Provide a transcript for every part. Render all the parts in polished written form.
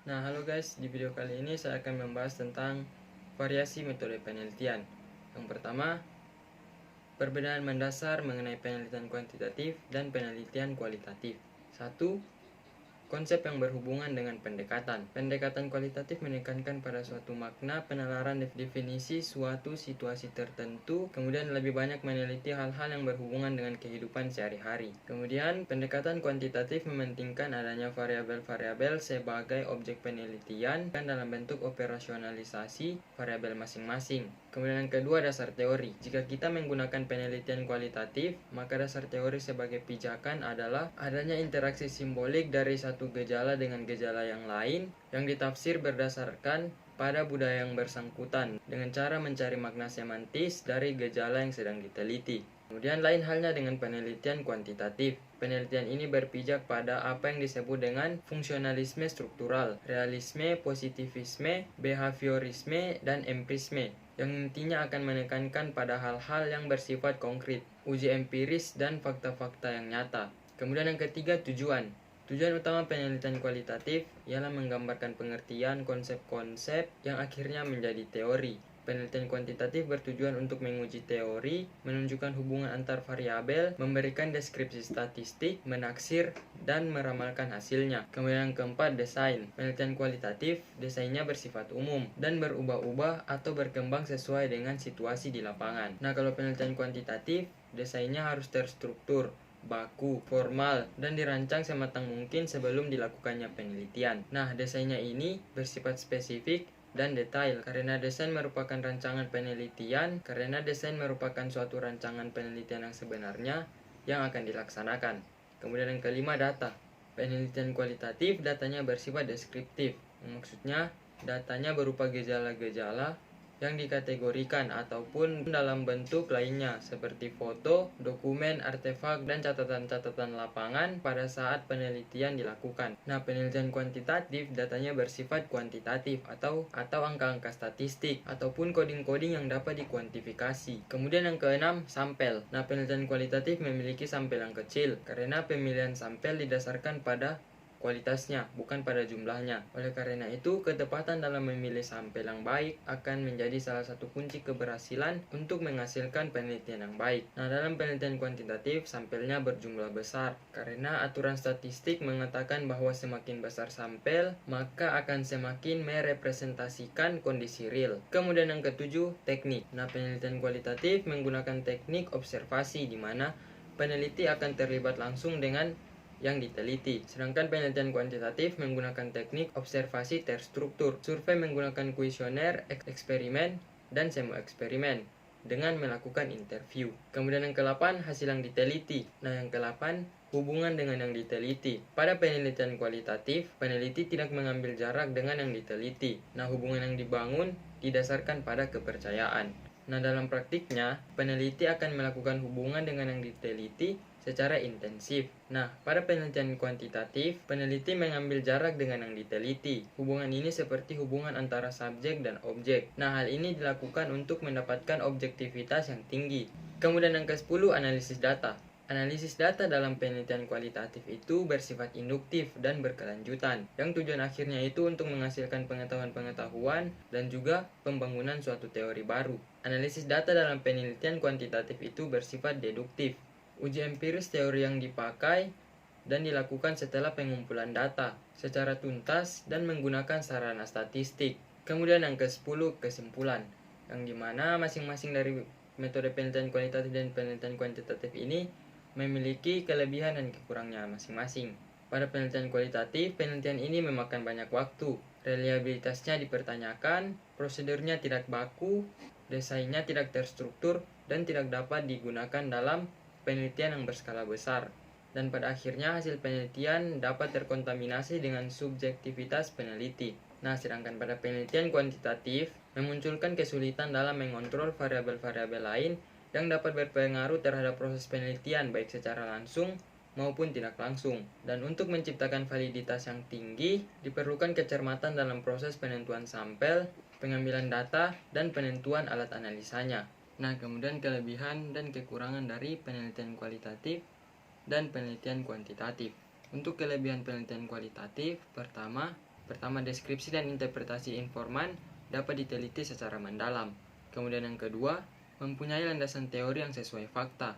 Nah, halo guys, di video kali ini saya akan membahas tentang variasi metode penelitian. Yang pertama, perbedaan mendasar mengenai penelitian kuantitatif dan penelitian kualitatif. 1. Konsep yang berhubungan dengan pendekatan. Pendekatan kualitatif menekankan pada suatu makna, penalaran definisi suatu situasi tertentu, kemudian lebih banyak meneliti hal-hal yang berhubungan dengan kehidupan sehari-hari. Kemudian, pendekatan kuantitatif mementingkan adanya variabel-variabel sebagai objek penelitian dan dalam bentuk operasionalisasi variabel masing-masing. Kemudian yang kedua, dasar teori. Jika kita menggunakan penelitian kualitatif, maka dasar teori sebagai pijakan adalah adanya interaksi simbolik dari satu gejala dengan gejala yang lain yang ditafsir berdasarkan pada budaya yang bersangkutan dengan cara mencari makna semantis dari gejala yang sedang diteliti. Kemudian lain halnya dengan penelitian kuantitatif. Penelitian ini berpijak pada apa yang disebut dengan fungsionalisme struktural, realisme, positivisme, behaviorisme, dan empirisme, yang intinya akan menekankan pada hal-hal yang bersifat konkret, uji empiris, dan fakta-fakta yang nyata. Kemudian yang ketiga, tujuan. Tujuan utama penelitian kualitatif ialah menggambarkan pengertian konsep-konsep yang akhirnya menjadi teori. Penelitian kuantitatif bertujuan untuk menguji teori, menunjukkan hubungan antar variabel, memberikan deskripsi statistik, menaksir, dan meramalkan hasilnya. Kemudian yang keempat, desain. Penelitian kualitatif, desainnya bersifat umum dan berubah-ubah atau berkembang sesuai dengan situasi di lapangan. Nah, kalau penelitian kuantitatif, desainnya harus terstruktur, baku, formal, dan dirancang sematang mungkin sebelum dilakukannya penelitian. Nah, desainnya ini bersifat spesifik dan detail karena desain merupakan rancangan penelitian, karena desain merupakan suatu rancangan penelitian yang sebenarnya yang akan dilaksanakan. Kemudian yang kelima, data. Penelitian kualitatif datanya bersifat deskriptif. Maksudnya datanya berupa gejala-gejala yang dikategorikan ataupun dalam bentuk lainnya seperti foto, dokumen, artefak, dan catatan-catatan lapangan pada saat penelitian dilakukan. Nah, penelitian kuantitatif datanya bersifat kuantitatif atau angka-angka statistik ataupun koding-koding yang dapat dikuantifikasi. Kemudian yang keenam, sampel. Nah, penelitian kualitatif memiliki sampel yang kecil karena pemilihan sampel didasarkan pada kualitasnya, bukan pada jumlahnya. Oleh karena itu, ketepatan dalam memilih sampel yang baik akan menjadi salah satu kunci keberhasilan untuk menghasilkan penelitian yang baik. Nah, dalam penelitian kuantitatif, sampelnya berjumlah besar, karena aturan statistik mengatakan bahwa semakin besar sampel, maka akan semakin merepresentasikan kondisi real. Kemudian yang ketujuh, teknik. Nah, penelitian kualitatif menggunakan teknik observasi di mana peneliti akan terlibat langsung dengan yang diteliti. Sedangkan penelitian kuantitatif menggunakan teknik observasi terstruktur. Survei menggunakan kuesioner, eksperimen, dan semi eksperimen dengan melakukan interview. Kemudian yang ke-8, hasil yang diteliti. Nah, yang ke-8, hubungan dengan yang diteliti. Pada penelitian kualitatif, peneliti tidak mengambil jarak dengan yang diteliti. Nah, hubungan yang dibangun didasarkan pada kepercayaan. Nah, dalam praktiknya, peneliti akan melakukan hubungan dengan yang diteliti secara intensif. Nah, pada penelitian kuantitatif, peneliti mengambil jarak dengan yang diteliti. Hubungan ini seperti hubungan antara subjek dan objek. Nah, hal ini dilakukan untuk mendapatkan objektivitas yang tinggi. Kemudian yang ke-10, analisis data. Analisis data dalam penelitian kualitatif itu bersifat induktif dan berkelanjutan, yang tujuan akhirnya itu untuk menghasilkan pengetahuan-pengetahuan dan juga pembangunan suatu teori baru. Analisis data dalam penelitian kuantitatif itu bersifat deduktif. Uji empiris teori yang dipakai dan dilakukan setelah pengumpulan data secara tuntas dan menggunakan sarana statistik. Kemudian yang ke-10, kesimpulan, yang dimana masing-masing dari metode penelitian kualitatif dan penelitian kuantitatif ini memiliki kelebihan dan kekurangannya masing-masing. Pada penelitian kualitatif, penelitian ini memakan banyak waktu, reliabilitasnya dipertanyakan, prosedurnya tidak baku, desainnya tidak terstruktur, dan tidak dapat digunakan dalam penelitian yang berskala besar. Dan pada akhirnya hasil penelitian dapat terkontaminasi dengan subjektivitas peneliti. Nah, sedangkan pada penelitian kuantitatif memunculkan kesulitan dalam mengontrol variabel-variabel lain yang dapat berpengaruh terhadap proses penelitian baik secara langsung maupun tidak langsung. Dan untuk menciptakan validitas yang tinggi, diperlukan kecermatan dalam proses penentuan sampel, pengambilan data, dan penentuan alat analisanya. Nah, kemudian kelebihan dan kekurangan dari penelitian kualitatif dan penelitian kuantitatif. Untuk kelebihan penelitian kualitatif, pertama, Pertama, deskripsi dan interpretasi informan dapat diteliti secara mendalam. Kemudian yang kedua, mempunyai landasan teori yang sesuai fakta.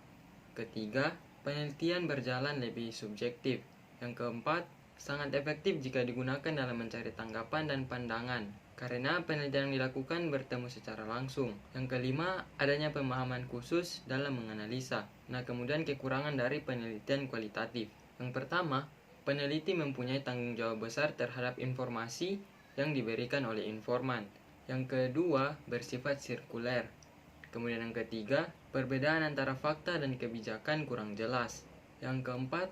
Ketiga, penelitian berjalan lebih subjektif. Yang keempat, sangat efektif jika digunakan dalam mencari tanggapan dan pandangan, karena penelitian yang dilakukan bertemu secara langsung. Yang kelima, adanya pemahaman khusus dalam menganalisa. Nah, kemudian kekurangan dari penelitian kualitatif. Yang pertama, peneliti mempunyai tanggung jawab besar terhadap informasi yang diberikan oleh informan. Yang kedua, bersifat sirkuler. Kemudian yang ketiga, perbedaan antara fakta dan kebijakan kurang jelas. Yang keempat,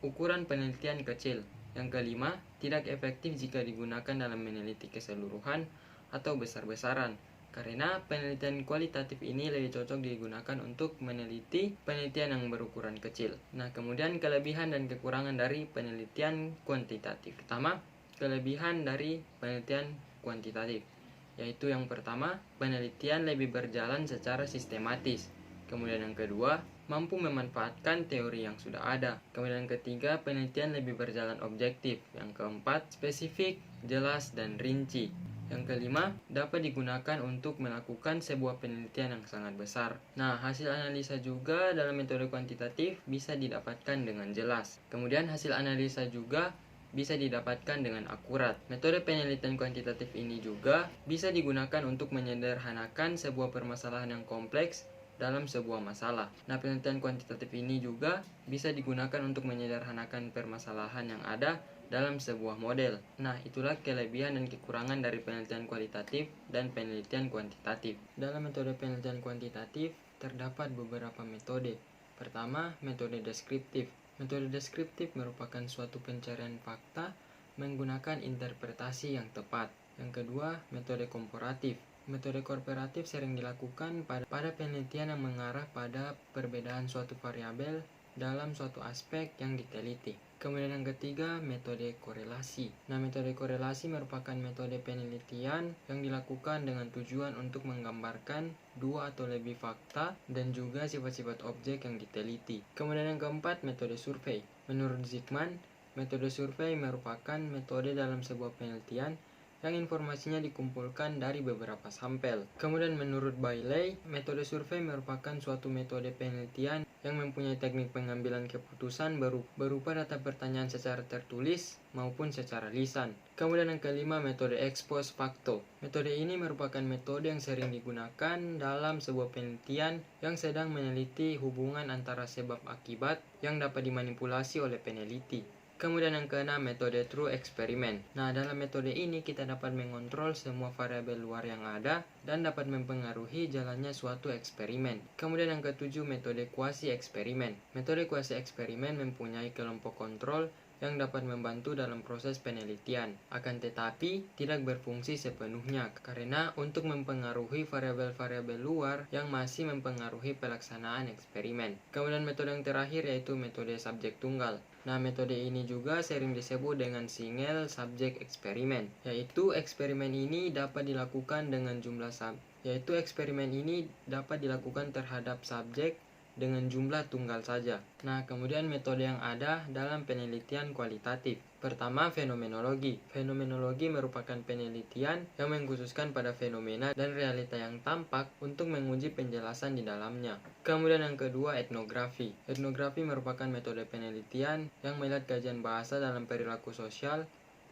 ukuran penelitian kecil. Yang kelima, tidak efektif jika digunakan dalam meneliti keseluruhan atau besar-besaran, karena penelitian kualitatif ini lebih cocok digunakan untuk meneliti penelitian yang berukuran kecil. Nah, kemudian kelebihan dan kekurangan dari penelitian kuantitatif. Pertama, kelebihan dari penelitian kuantitatif, yaitu yang pertama, penelitian lebih berjalan secara sistematis. Kemudian yang kedua, mampu memanfaatkan teori yang sudah ada. Kemudian yang ketiga, penelitian lebih berjalan objektif. Yang keempat, spesifik, jelas, dan rinci. Yang kelima, dapat digunakan untuk melakukan sebuah penelitian yang sangat besar. Nah, hasil analisa juga dalam metode kuantitatif bisa didapatkan dengan jelas. Kemudian hasil analisa juga bisa didapatkan dengan akurat. Metode penelitian kuantitatif ini juga bisa digunakan untuk menyederhanakan sebuah permasalahan yang kompleks dalam sebuah masalah. Nah, penelitian kuantitatif ini juga bisa digunakan untuk menyederhanakan permasalahan yang ada dalam sebuah model. Nah, itulah kelebihan dan kekurangan dari penelitian kualitatif dan penelitian kuantitatif. Dalam metode penelitian kuantitatif terdapat beberapa metode. Pertama, metode deskriptif. Metode deskriptif merupakan suatu pencarian fakta menggunakan interpretasi yang tepat. Yang kedua, metode komparatif. Metode komparatif sering dilakukan pada penelitian yang mengarah pada perbedaan suatu variabel dalam suatu aspek yang diteliti. Kemudian yang ketiga, metode korelasi. Nah, metode korelasi merupakan metode penelitian yang dilakukan dengan tujuan untuk menggambarkan dua atau lebih fakta dan juga sifat-sifat objek yang diteliti. Kemudian yang keempat, metode survei. Menurut Zygmunt, metode survei merupakan metode dalam sebuah penelitian yang informasinya dikumpulkan dari beberapa sampel. Kemudian menurut Bailey, metode survei merupakan suatu metode penelitian yang mempunyai teknik pengambilan keputusan berupa data pertanyaan secara tertulis maupun secara lisan. Kemudian yang kelima, metode ex post facto. Metode ini merupakan metode yang sering digunakan dalam sebuah penelitian yang sedang meneliti hubungan antara sebab akibat yang dapat dimanipulasi oleh peneliti. Kemudian yang keenam, metode true experiment. Nah, dalam metode ini kita dapat mengontrol semua variabel luar yang ada dan dapat mempengaruhi jalannya suatu eksperimen. Kemudian yang ketujuh, metode quasi eksperimen. Metode quasi eksperimen mempunyai kelompok kontrol yang dapat membantu dalam proses penelitian, akan tetapi tidak berfungsi sepenuhnya karena untuk mempengaruhi variabel-variabel luar yang masih mempengaruhi pelaksanaan eksperimen. Kemudian metode yang terakhir yaitu metode subjek tunggal. Nah, metode ini juga sering disebut dengan single subject eksperimen, yaitu eksperimen ini dapat dilakukan dengan eksperimen ini dapat dilakukan terhadap subjek dengan jumlah tunggal saja. Nah, kemudian metode yang ada dalam penelitian kualitatif. Pertama, fenomenologi. Fenomenologi merupakan penelitian yang mengkhususkan pada fenomena dan realita yang tampak untuk menguji penjelasan di dalamnya. Kemudian yang kedua, etnografi. Etnografi merupakan metode penelitian yang melihat kajian bahasa dalam perilaku sosial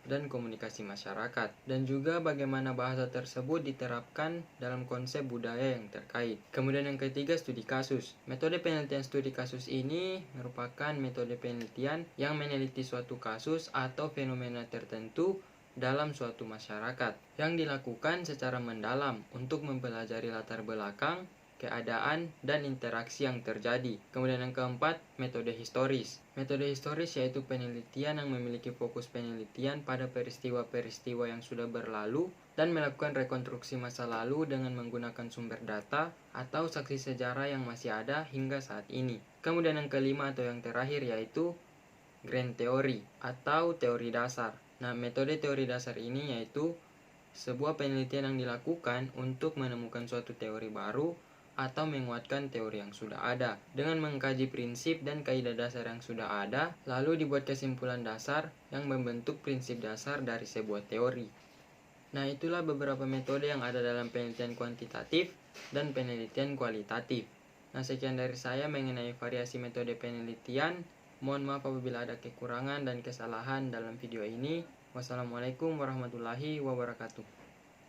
dan komunikasi masyarakat, dan juga bagaimana bahasa tersebut diterapkan dalam konsep budaya yang terkait. Kemudian yang ketiga, studi kasus. Metode penelitian studi kasus ini merupakan metode penelitian yang meneliti suatu kasus atau fenomena tertentu dalam suatu masyarakat yang dilakukan secara mendalam untuk mempelajari latar belakang, keadaan, dan interaksi yang terjadi. Kemudian yang keempat, metode historis. Metode historis yaitu penelitian yang memiliki fokus penelitian pada peristiwa-peristiwa yang sudah berlalu dan melakukan rekonstruksi masa lalu dengan menggunakan sumber data atau saksi sejarah yang masih ada hingga saat ini. Kemudian yang kelima atau yang terakhir yaitu grand theory atau teori dasar. Nah, metode teori dasar ini yaitu sebuah penelitian yang dilakukan untuk menemukan suatu teori baru atau menguatkan teori yang sudah ada. Dengan mengkaji prinsip dan kaidah dasar yang sudah ada, lalu dibuat kesimpulan dasar yang membentuk prinsip dasar dari sebuah teori. Nah, itulah beberapa metode yang ada dalam penelitian kuantitatif dan penelitian kualitatif. Nah, sekian dari saya mengenai variasi metode penelitian. Mohon maaf apabila ada kekurangan dan kesalahan dalam video ini. Wassalamualaikum warahmatullahi wabarakatuh.